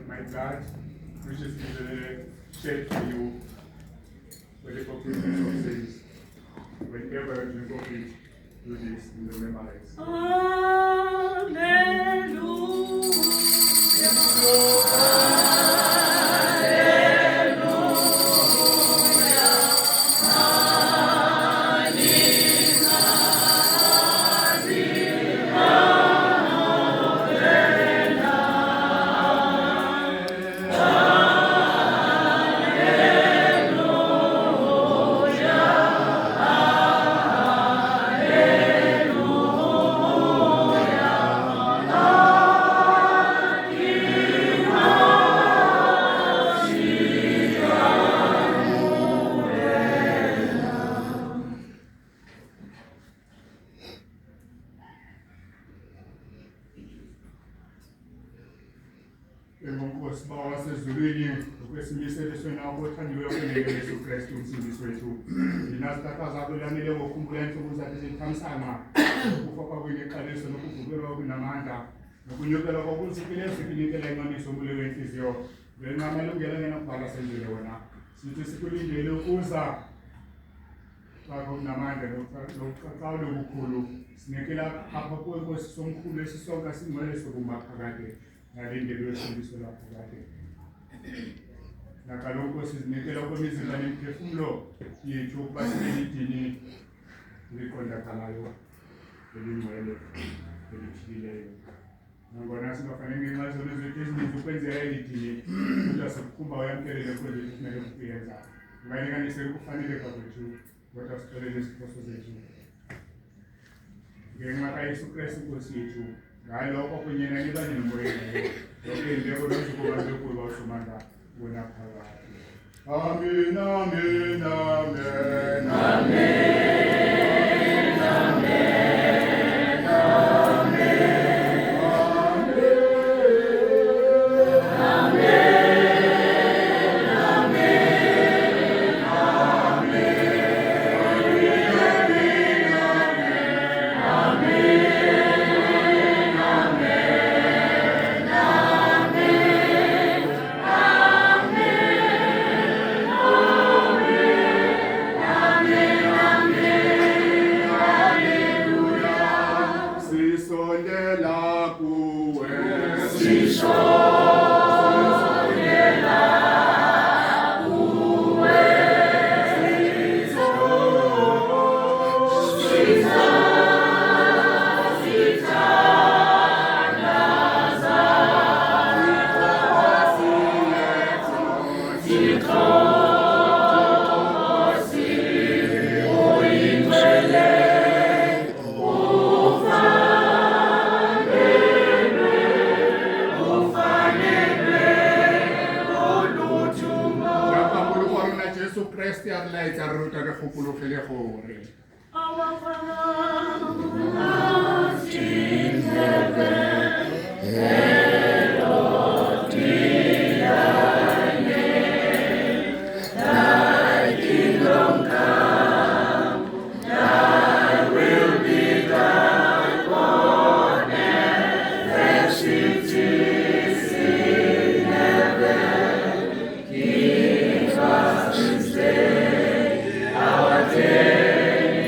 my blood, which is shed for you for the forgiveness of sins. Whenever you drink of it, do this in remembrance. Nokunyukela kwakunsikile sikinikele ingqoniso kuleyo inhliziyo ngenqamela ungena ngokubhala sendele wena sithi sikulindele ukuza kwakho namandla nokuqaqawula okukhulu sinikela apha kwenkosi somkhulu esisonka singcwele sokumaphakade nalindele wesindiso lapho kade nakaloko sizinikela kwemizimba nemiphefumulo yethu ukuba sinelidini liqondakalayo elingcwele eliphilileyo nangona singafanele ngenxa zona zethu ezininzi ukwenzeka elidini kodwa sikukhumba uyamkelele kweli kufuneke kuyenza ungayilinganiseli ukufaneleka kwethu kodwa sixolele iziphoso zethu ngenxa kaYesu Kristu Nkosi yethu ngaloko kunye nalibanye nomoyeni yonke indeko nozukuba lwekhulu wasomandla wona phakathi. Amen, amen, amen, amen. Our day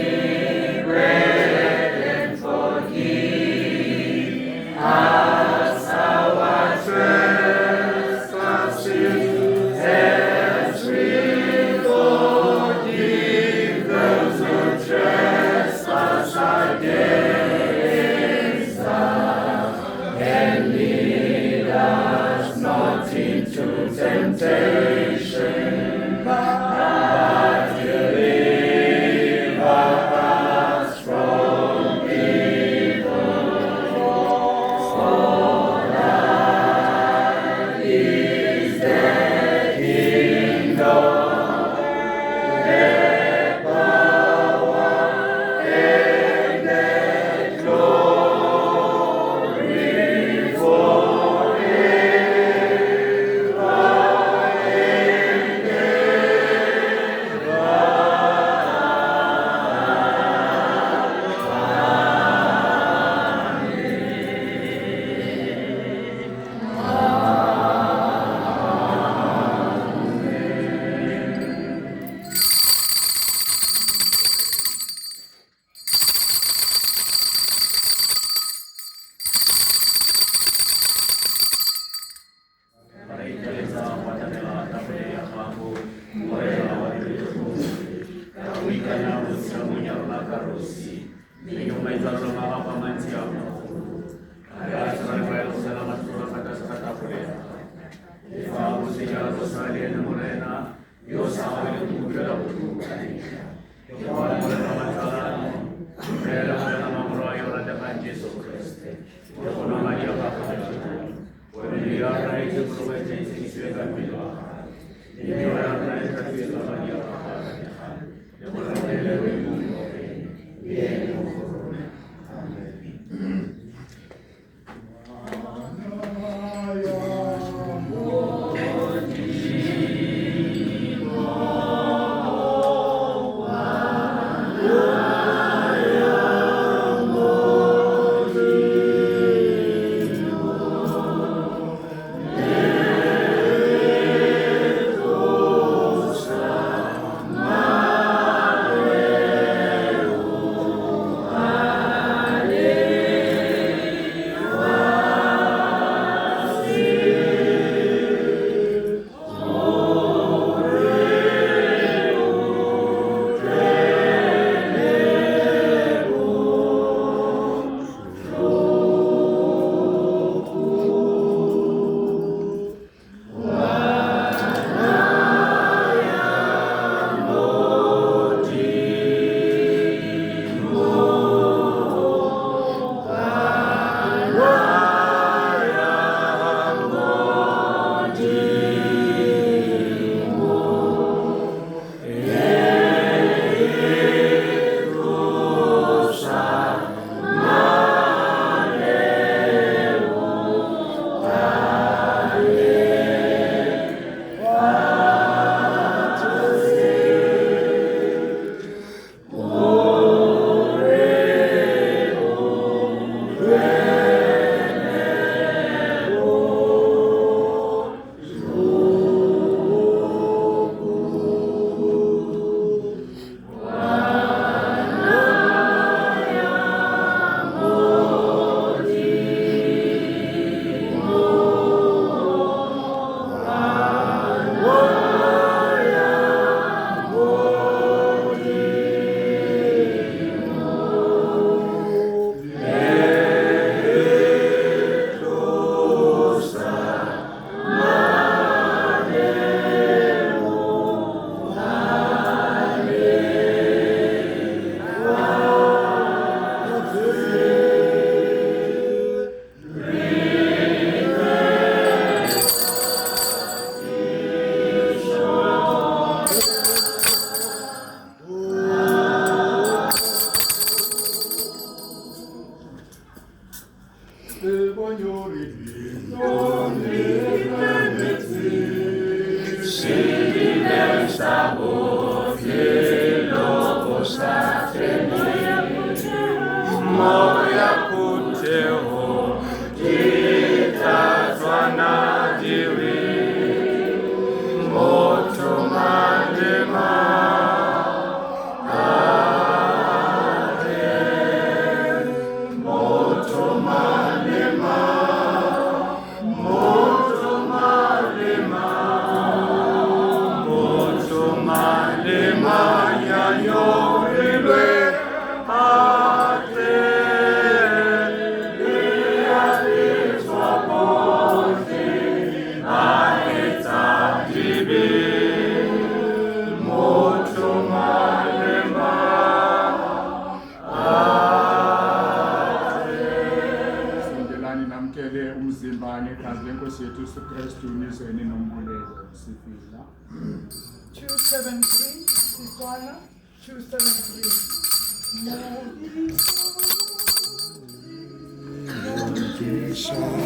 Say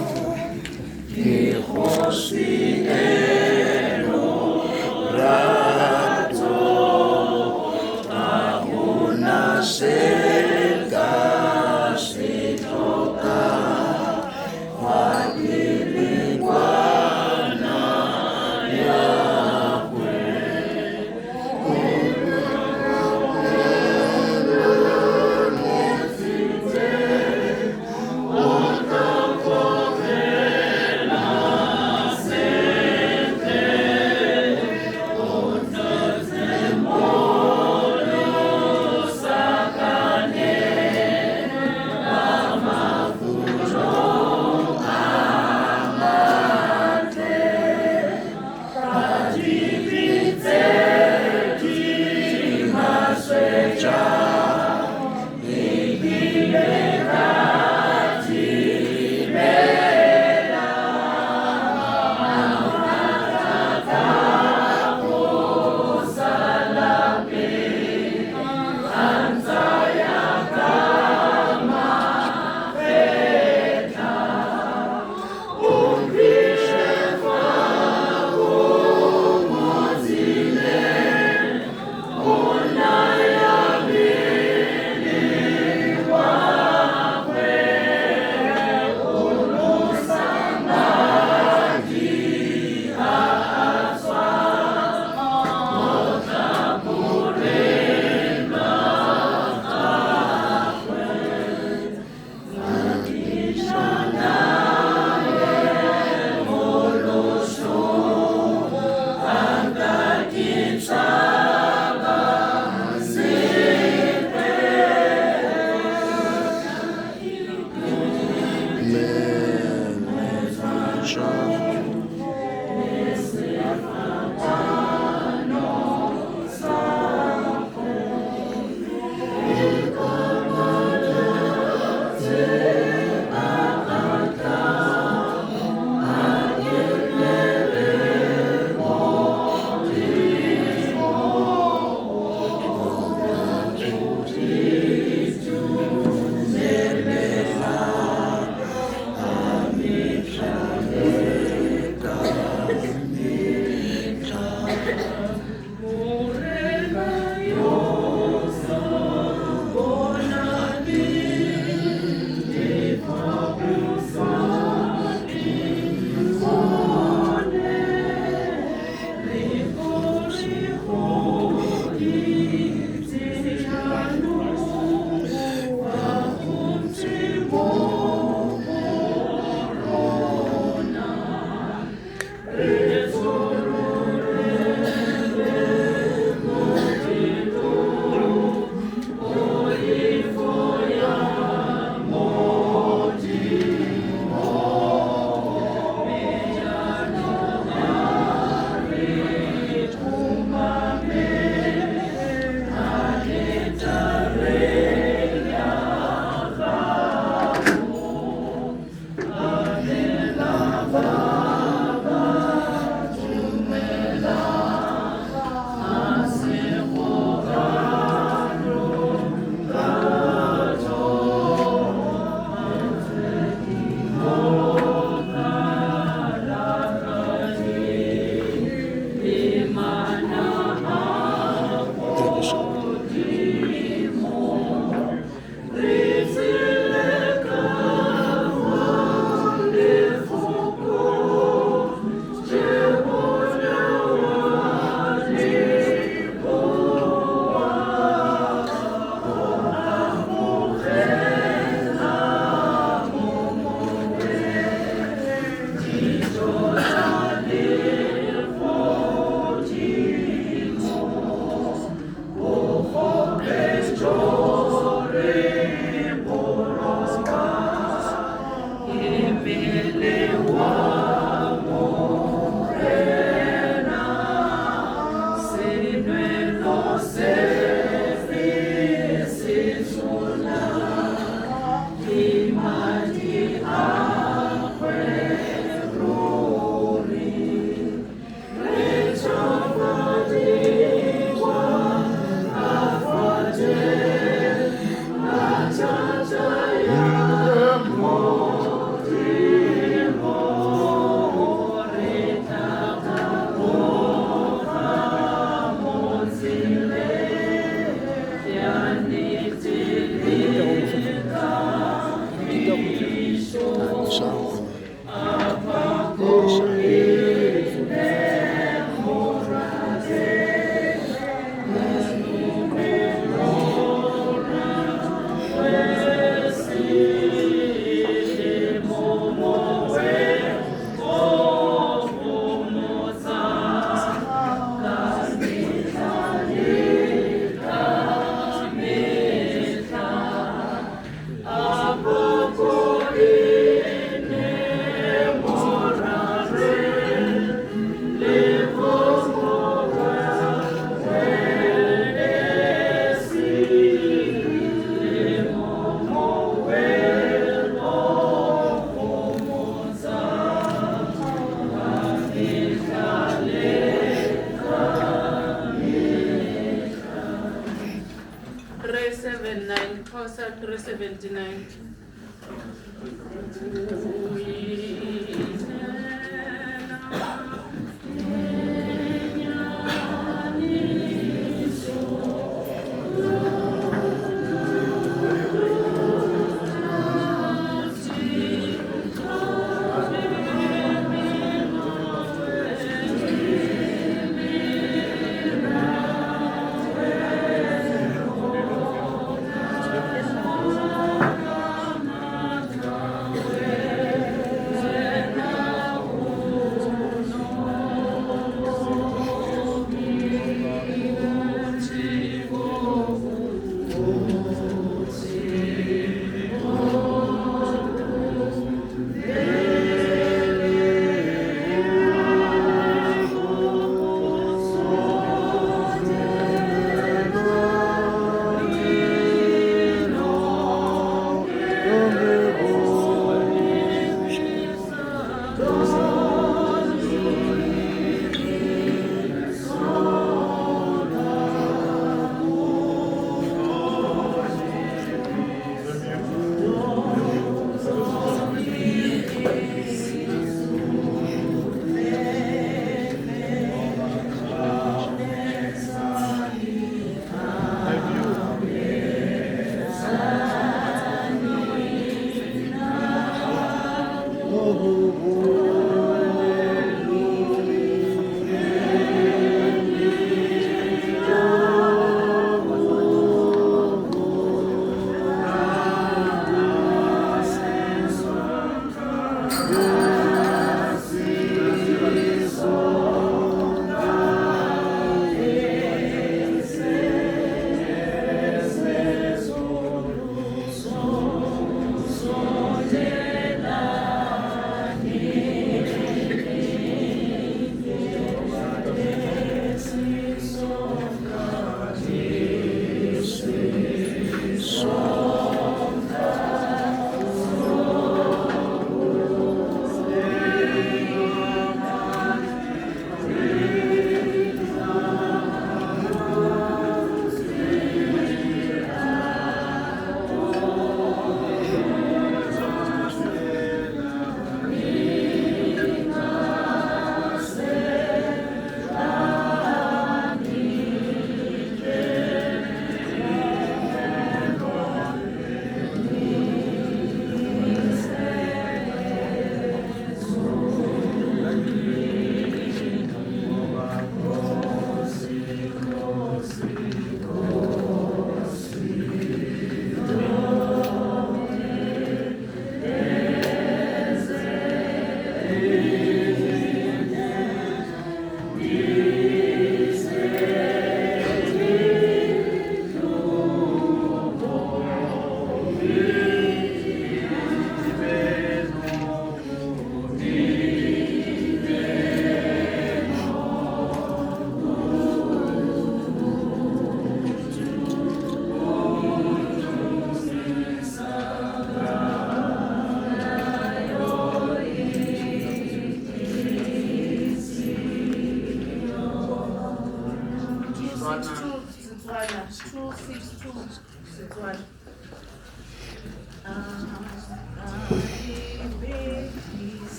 Psalm 379.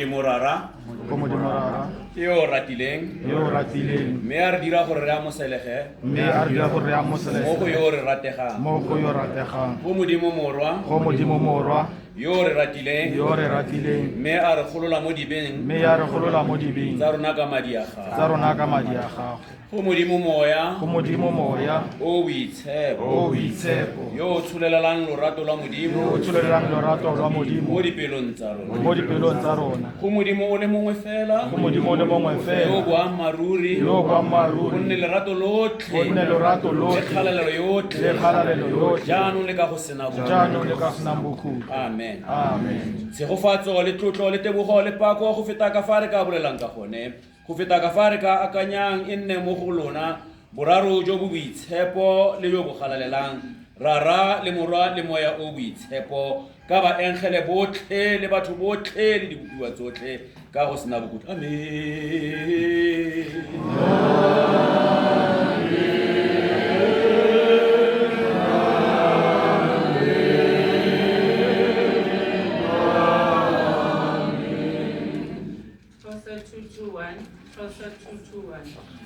Morara yo ratileng me ar dira gore re amoselege mo go yo re rategang go modimo morwa yo re ratileng me a re golola mo dibeng tsa rona ka madi a gago go modimo moya o boitshepo yo o tshulelelang lorato lwa modimo mo dipelong tsa rona go modimo o le mongwe fela yo boammaruri go nne lerato lotlhe le kgalalelo yotlhe jaanong le ka go sena bokhutlho amen tshegofatso le tlotlo le tebogo le pako go feta ka fa re ka bolelang ka gone go feta ka fa re ka akanyang e nne mo go lona boraro jo bo boitshepo le jo bo galalelang rara le morwa le moya o boitshepo ka baengele botlhe le batho botlhe le dibopiwa tsotlhe ka go sena bokhutlho Closer 221.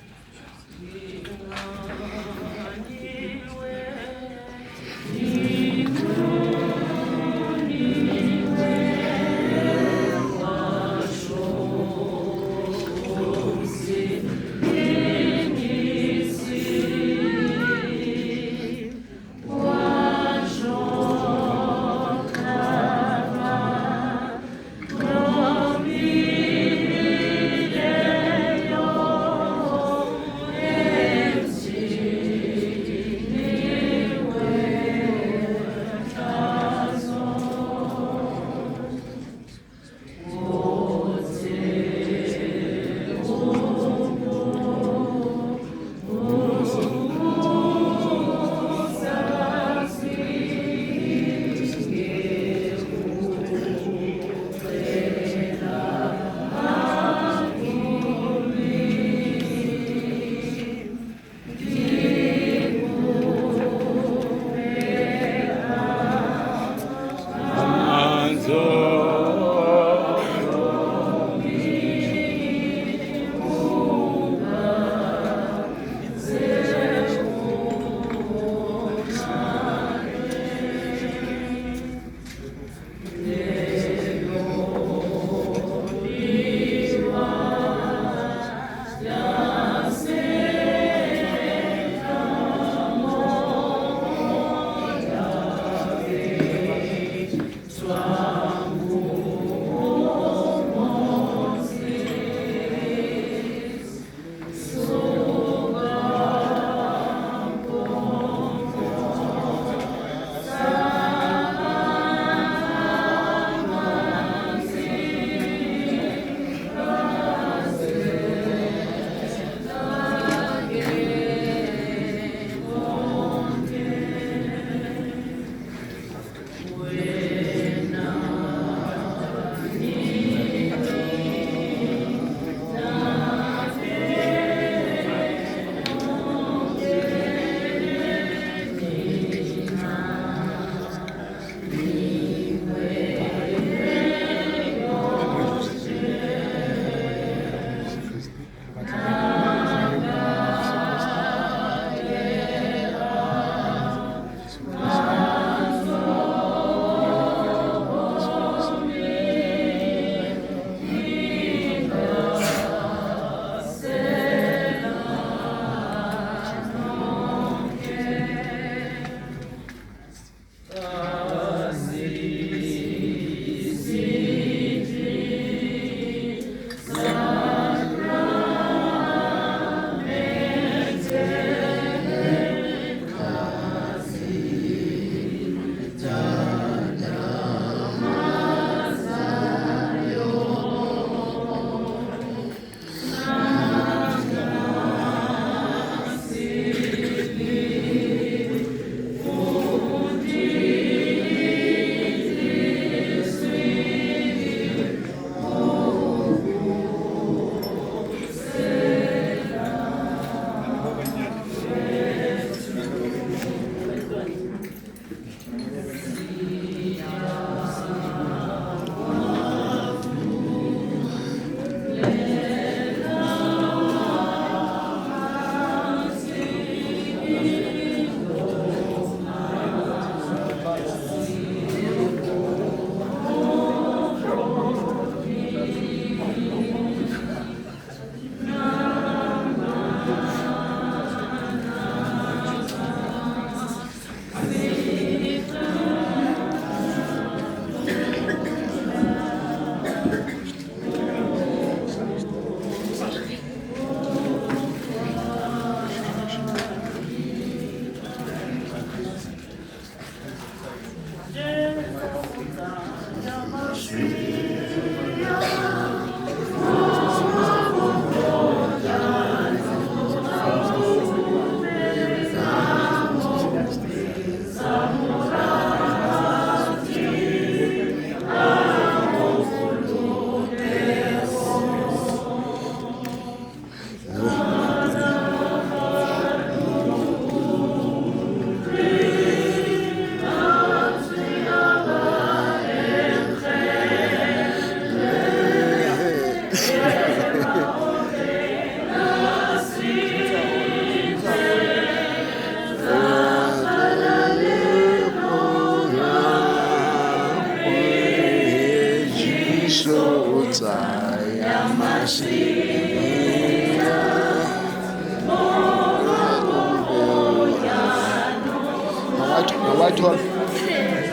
Kagiso tsaya masika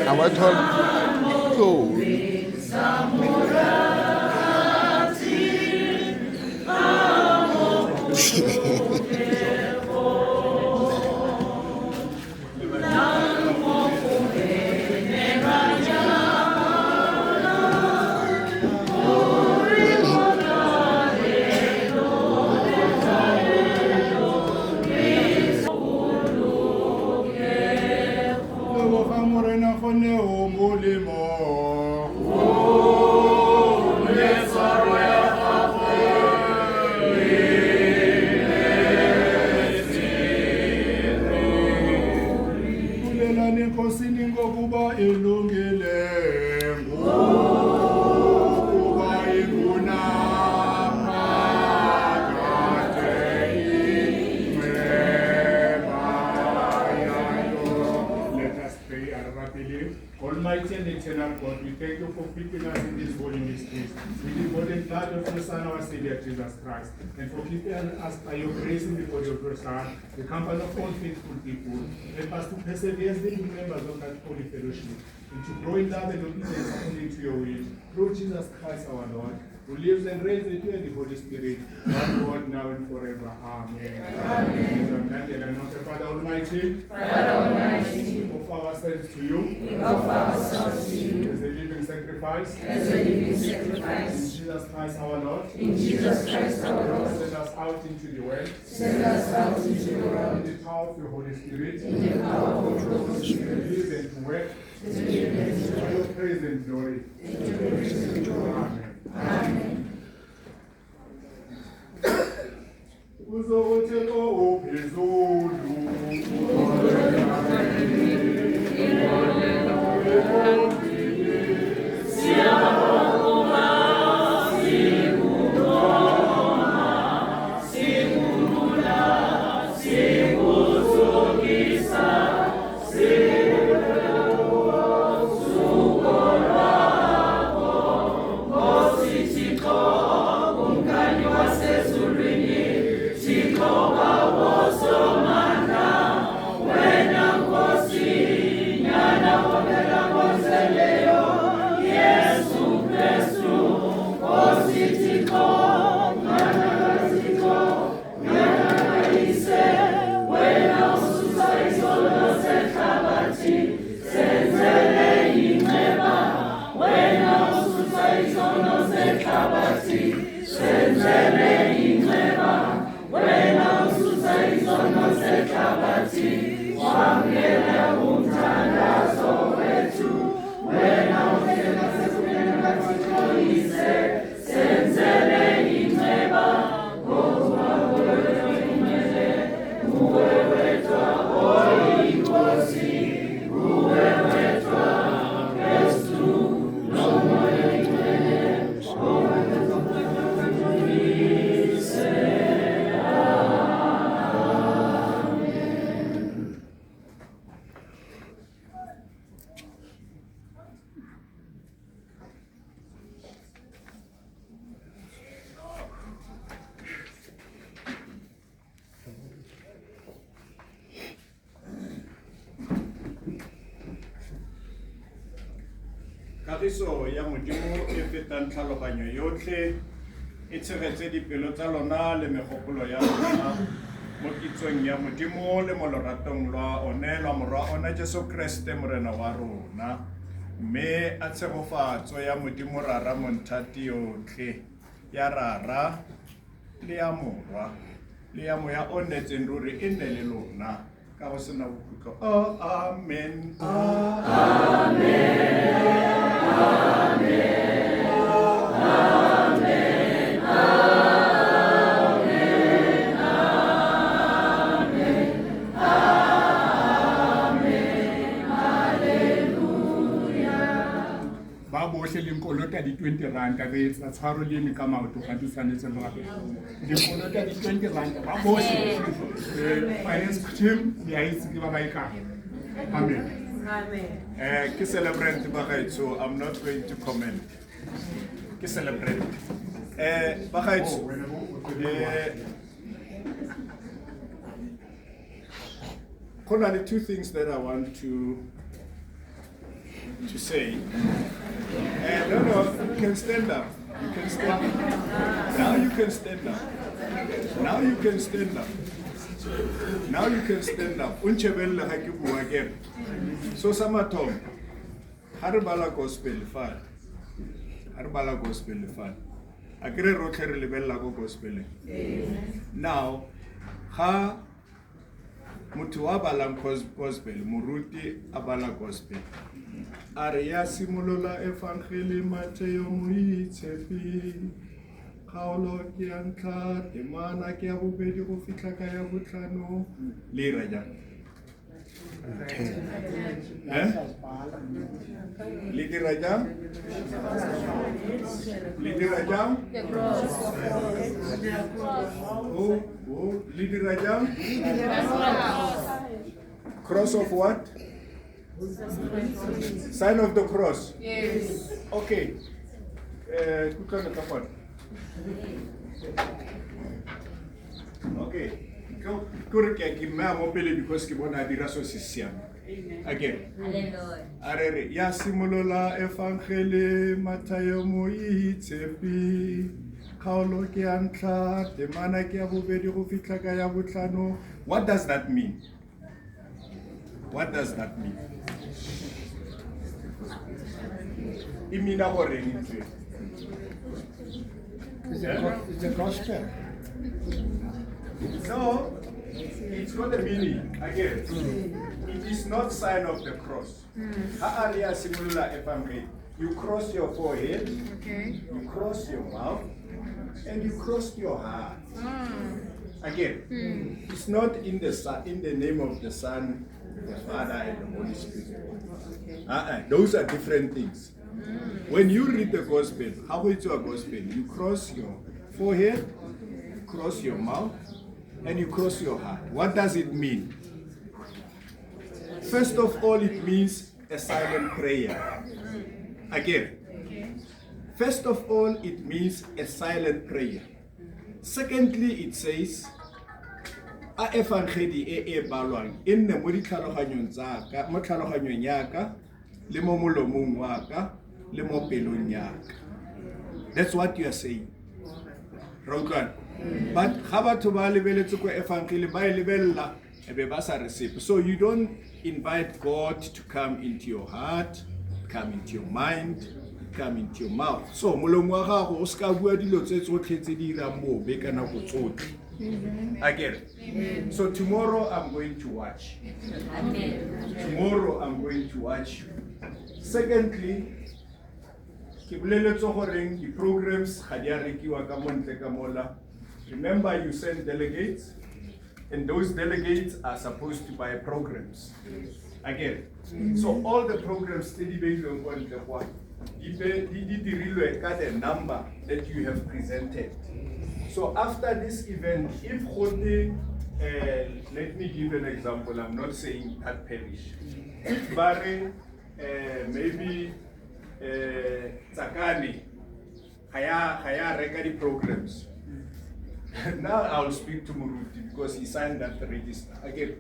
Nawatol oh Almighty and eternal God, we thank you for keeping us in this holy mysteries. We devote the blood of your Son, our Savior, Jesus Christ, and for keeping us by your grace in the body of your Son, the company of all faithful people. Help us to persevere as the members of that holy fellowship, and to grow in love and obedience according to your will. Through Jesus Christ our Lord, who lives and reigns with you and the Holy Spirit, one God, now and forever. Amen. Amen. Father Almighty, offer ourselves to you, as a living sacrifice, in Jesus Christ our Lord, send us out into the world, in the power of your Holy Spirit, to live and to work, for your praise and glory. Amen. Amen. Kagiso ya modimo e fetang tlhaloganyo yotlhe e tshegetse dipelo tsa lona le megopolo ya lona mo kitsong ya modimo le mo loratong lwa one lwa morwa ona Jesu Kriste morena wa rona, mme a tshegofatso ya modimo rara monthati yotlhe ya rara le ya morwa le ya moya o netseng ruri e nne le lona ka go sena bokhutlo. Amen. Ba bohle le nkolota di 20 rand re tsa tshwaro le ni ka maoto ga di tshwanetse le gape le nkolota di 20 rand ba bohle finance team ya itse ke ba ba ika. Amen. Ke celebrant ba gaetso, I'm not going to comment. ke celebrate. Bagaetsho, there are two things that I want to say. No, you can stand up. You can stand up. Now you can stand up. Now you can stand up. Now you can stand up. Unchebelle ha ke bua again. So Samatom, Harbala gospel fan. Harbala gospel fan. Akere rotlhe re lebella go gospel. Now, ha motho wa balang gospel, moruti a bala gospel. Are ya simolola evangeli Mateo moitshepi. Kgaolo ke ya ntlha, temana ke ya bobedi go fitlha ka ya botlhano. Le ira jang? Le dira jang? Le dira jang? Le dira jang? Cross of what? Sign of the cross. Yes. Okay. Okay. Kore ke ke mma mo pele because ke bona dira so se siame. Again. Hallelujah. Arere ya simolola evangeli Mateo moitshepi. Kgaolo ke ya ntlha, temana ke ya bobedi go fitlha ka ya botlhano. What does that mean? What does that mean? Imina gore ntse. It's the gospel. No, it's got a meaning. Again, it is not sign of the cross. Ha'aria simula evangeli. You cross your forehead, Okay. you cross your mouth, and you cross your heart. Again, it's not in the name of the Son, the Father, and the Holy Spirit. Those are different things. When you read the gospel, how is your gospel? You cross your forehead, you cross your mouth, and you cross your heart. What does it mean? First of all, it means a silent prayer. Again, first of all, it means a silent prayer. Secondly, it says, a evangeli e balwang e nne mo ditlhaloganyong tsaka, mo tlhaloganyong yaka, le mo molomong wa ka, le mo pelong yaka. That's what you are saying. But ga batho ba lebeletse ko evangeli ba e lebella e be ba sa receive. So you don't invite God to come into your heart, come into your mind, come into your mouth. So molomo wa gago o ska bua dilo tse tsotlhe tse di irang bobe ka nako tsotlhe. Again. So tomorrow I'm going to watch. Tomorrow I'm going to watch. Secondly, ke boleletse gore di programs ga di a rekiwa ka montle ka mola. Remember, you send delegates, and those delegates are supposed to buy programs. Again, so all the programs tse di beilweng kwa ntle kwa di dirilwe ka the number that you have presented. So after this event, if Khote, let me give an example, I'm not saying that parish. If Bare, maybe Tsakani, Haya record programs. Now I'll speak to Muruti because he signed that register. Again,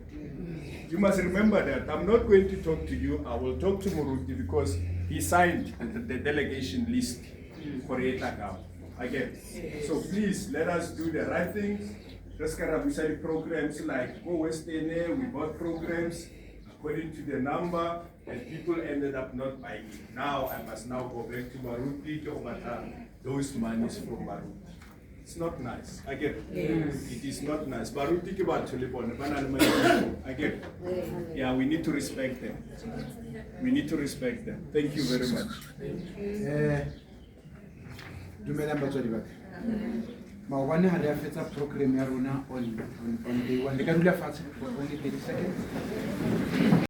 you must remember that I'm not going to talk to you, I will talk to Muruti because he signed the delegation list for Etakam. Again, so please let us do the right things. Just carabusai programs like Go Western, we bought programs according to the number, and people ended up not buying it. Now I must now go back to Baruti to overturn those monies from Baruti. It's not nice. Again, it is not nice. Baruti ke batho le bone ba na le madi. Again, yeah, we need to respect them. We need to respect them. Thank you very much. Dumelang batswadi ba ka. Maobane ha re a fetsa program ya rona on day 1. Le ka dula fatshe for only 30 seconds.